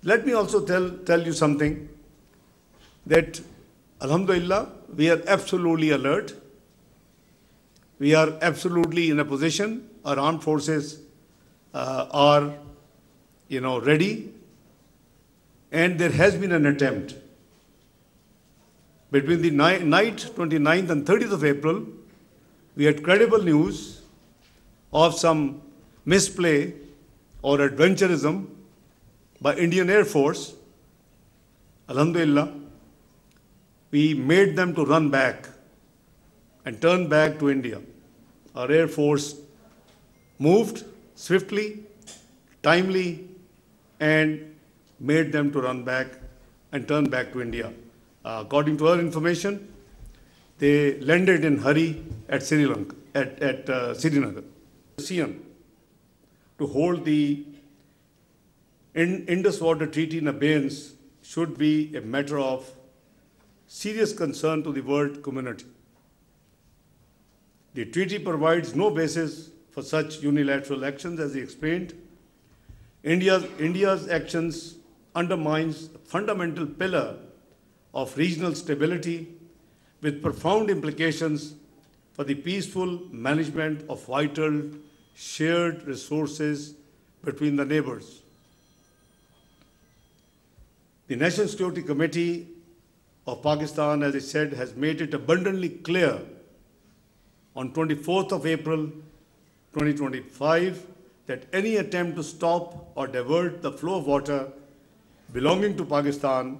Let me also tell you something that, Alhamdulillah, we are absolutely alert. We are absolutely in a position. Our armed forces are, ready. And there has been an attempt. Between the night 29th and 30th of April, we had credible news of some misplay or adventurism by Indian Air Force. Alhamdulillah, we made them to run back and turn back to India. Our Air Force moved swiftly, timely, and made them to run back and turn back to India. According to our information, they landed in hurry at Sri Lanka, at Srinagar. To hold the Indus Water Treaty in abeyance should be a matter of serious concern to the world community. The treaty provides no basis for such unilateral actions, as he explained. India's actions undermines a fundamental pillar of regional stability with profound implications for the peaceful management of vital shared resources between the neighbors. The National Security Committee of Pakistan, as I said, has made it abundantly clear on 24th of April 2025 that any attempt to stop or divert the flow of water belonging to Pakistan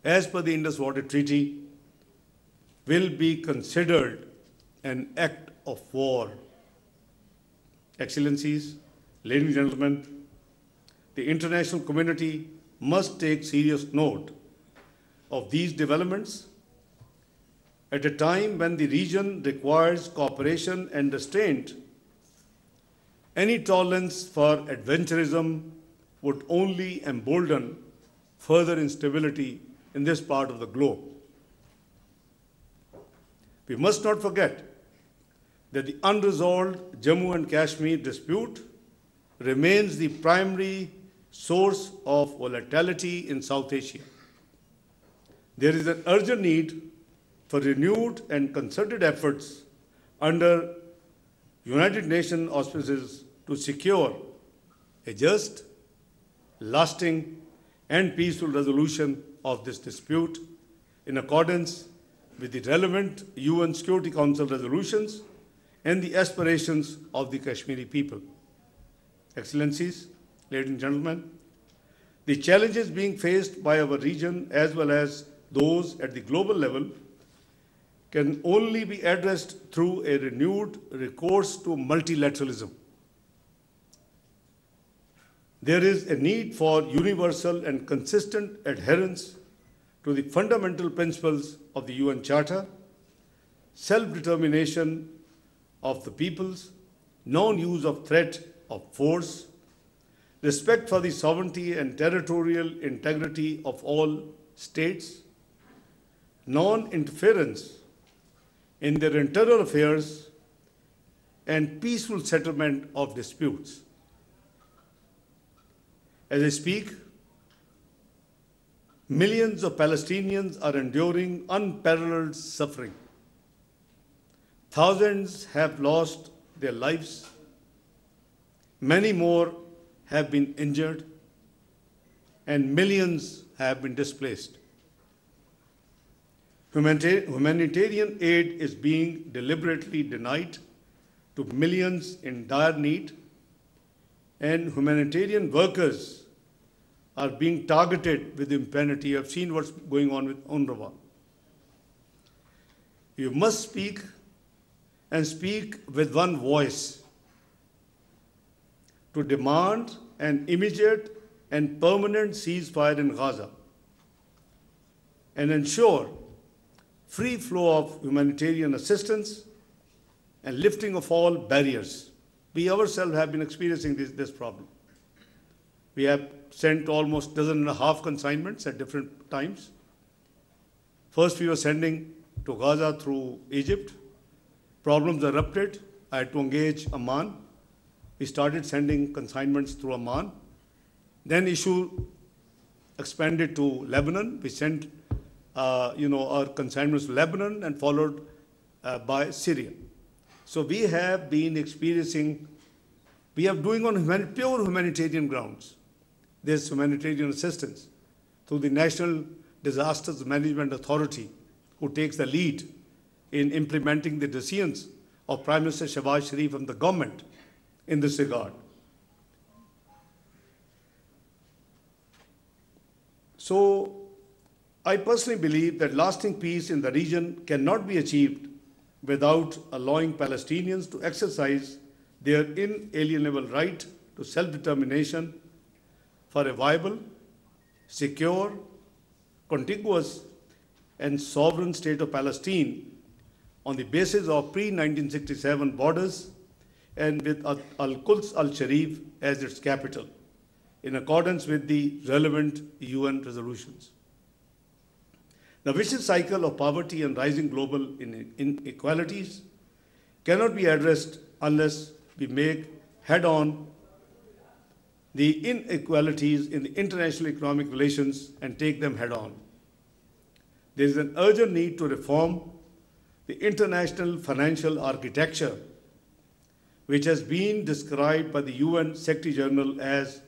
as per the Indus Water Treaty will be considered an act of war. Excellencies, ladies and gentlemen, the international community must take serious note of these developments at a time when the region requires cooperation and restraint. Any tolerance for adventurism would only embolden further instability in this part of the globe. We must not forget that the unresolved Jammu and Kashmir dispute remains the primary source of volatility in South Asia. There is an urgent need for renewed and concerted efforts under United Nations auspices to secure a just, lasting, and peaceful resolution of this dispute in accordance with the relevant UN Security Council resolutions and the aspirations of the Kashmiri people. Excellencies, ladies and gentlemen, the challenges being faced by our region as well as those at the global level can only be addressed through a renewed recourse to multilateralism. There is a need for universal and consistent adherence to the fundamental principles of the UN Charter, self-determination of the peoples, non-use of threat of force, respect for the sovereignty and territorial integrity of all states, non-interference in their internal affairs, and peaceful settlement of disputes. As I speak, millions of Palestinians are enduring unparalleled suffering. Thousands have lost their lives. Many more have been injured, and millions have been displaced. Humanitarian aid is being deliberately denied to millions in dire need, and humanitarian workers are being targeted with impunity. You have seen what's going on with UNRWA. You must speak and speak with one voice to demand an immediate and permanent ceasefire in Gaza and ensure free flow of humanitarian assistance and lifting of all barriers. We ourselves have been experiencing this problem. We have sent almost a dozen and a half consignments at different times. First, we were sending to Gaza through Egypt. Problems erupted. I had to engage Amman. We started sending consignments through Amman. Then issue expanded to Lebanon. We sent, our consignments to Lebanon and followed by Syria. So we have been experiencing, we are doing on pure humanitarian grounds. There's humanitarian assistance through the National Disasters Management Authority, who takes the lead in implementing the decisions of Prime Minister Shehbaz Sharif and the government in this regard. So I personally believe that lasting peace in the region cannot be achieved without allowing Palestinians to exercise their inalienable right to self-determination for a viable, secure, contiguous, and sovereign state of Palestine on the basis of pre-1967 borders and with Al-Quds al-Sharif as its capital, in accordance with the relevant UN resolutions. The vicious cycle of poverty and rising global inequalities cannot be addressed unless we make head-on the inequalities in the international economic relations and take them head-on. There is an urgent need to reform the international financial architecture, which has been described by the UN Secretary General as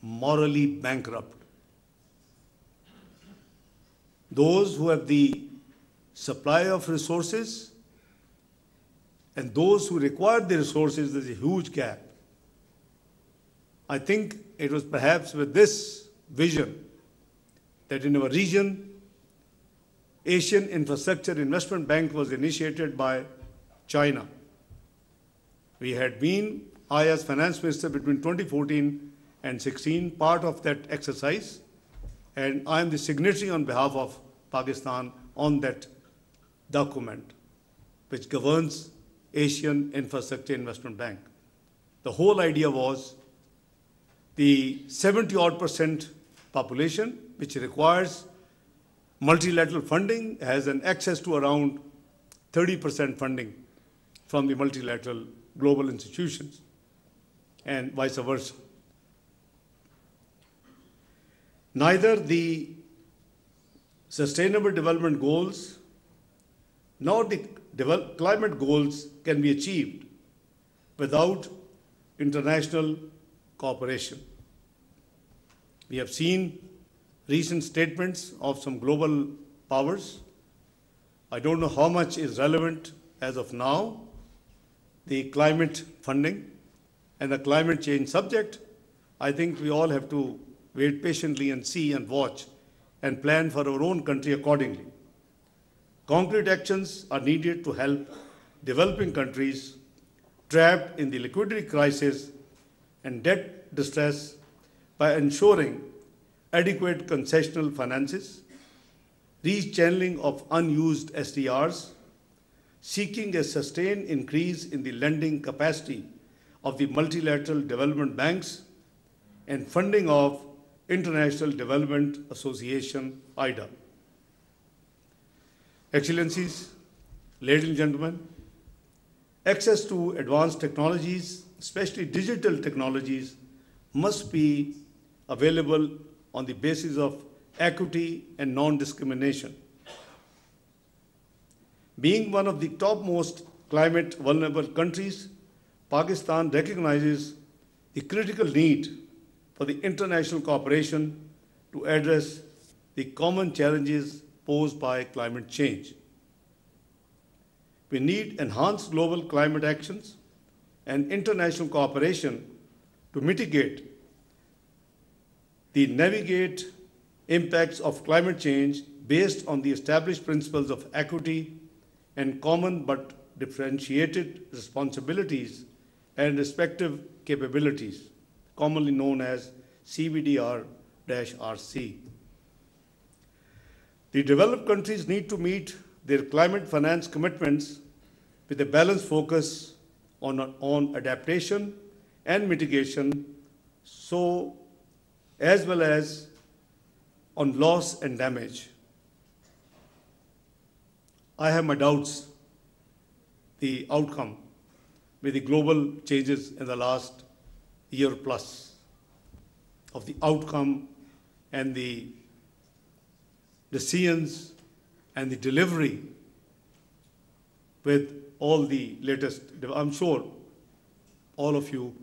morally bankrupt. Those who have the supply of resources and those who require the resources, there's a huge gap. I think it was perhaps with this vision that in our region, Asian Infrastructure Investment Bank was initiated by China. We had been, I as finance minister between 2014 and 16, part of that exercise, and I am the signatory on behalf of Pakistan on that document, which governs Asian Infrastructure Investment Bank. The whole idea was the 70-odd% population, which requires multilateral funding, has an access to around 30% funding from the multilateral global institutions, and vice versa. Neither the Sustainable Development Goals nor the climate goals can be achieved without international cooperation. We have seen recent statements of some global powers. I don't know how much is relevant as of now, the climate funding and the climate change subject. I think we all have to wait patiently and see and watch and plan for our own country accordingly. Concrete actions are needed to help developing countries trapped in the liquidity crisis and debt distress by ensuring adequate concessional finances, rechanneling of unused SDRs, seeking a sustained increase in the lending capacity of the multilateral development banks, and funding of International Development Association, IDA. Excellencies, ladies and gentlemen, access to advanced technologies, especially digital technologies, must be available on the basis of equity and non-discrimination. Being one of the topmost climate vulnerable countries, Pakistan recognizes the critical need for the international cooperation to address the common challenges posed by climate change. We need enhanced global climate actions and international cooperation to mitigate the navigate impacts of climate change based on the established principles of equity and common but differentiated responsibilities and respective capabilities, commonly known as CBDR-RC. The developed countries need to meet their climate finance commitments with a balanced focus on adaptation and mitigation, so as well as on loss and damage. I have my doubts the outcome with the global changes in the last year plus of the outcome and the decisions and the delivery with all the latest. I'm sure all of you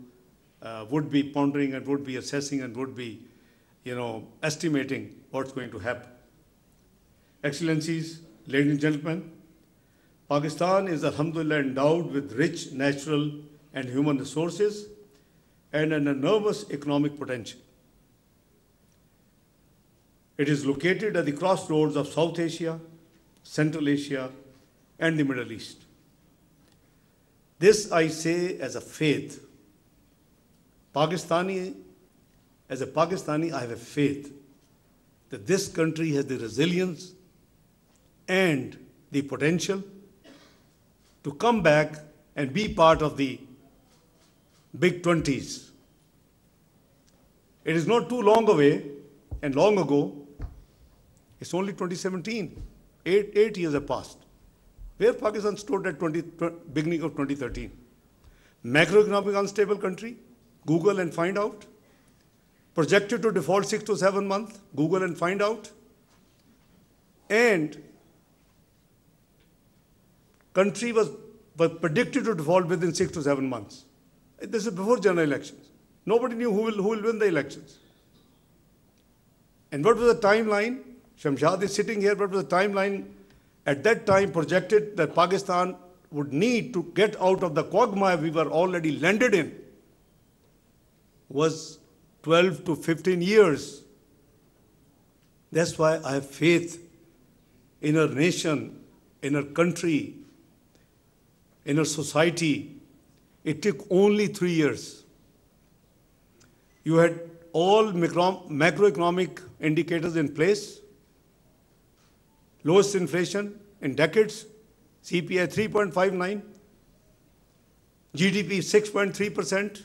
would be pondering and would be assessing and would be, estimating what's going to happen. Excellencies, ladies and gentlemen, Pakistan is alhamdulillah endowed with rich natural and human resources and an enormous economic potential. It is located at the crossroads of South Asia, Central Asia, and the Middle East. This I say as a faith. As a Pakistani, I have a faith that this country has the resilience and the potential to come back and be part of the big 20s. It is not too long away and long ago. It's only 2017. Eight years have passed. Where Pakistan stood at beginning of 2013. Macroeconomic unstable country, Google and find out. Projected to default 6 to 7 months, Google and find out. And country was predicted to default within 6 to 7 months. This is before general elections. Nobody knew who will win the elections. And what was the timeline? Shamshad is sitting here. What was the timeline? At that time projected that Pakistan would need to get out of the quagmire we were already landed in was 12 to 15 years. That's why I have faith in our nation, in our country, in our society. It took only 3 years. You had all macroeconomic indicators in place, lowest inflation in decades, CPI 3.59, GDP 6.3%,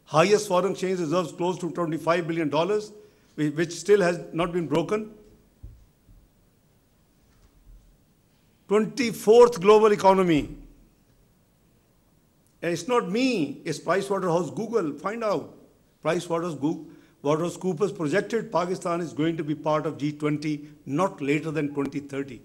highest foreign exchange reserves close to $25 billion, which still has not been broken. 24th global economy. And it's not me, it's PricewaterhouseCoopers. Google, find out. PricewaterhouseCoopers projected Pakistan is going to be part of G20 not later than 2030.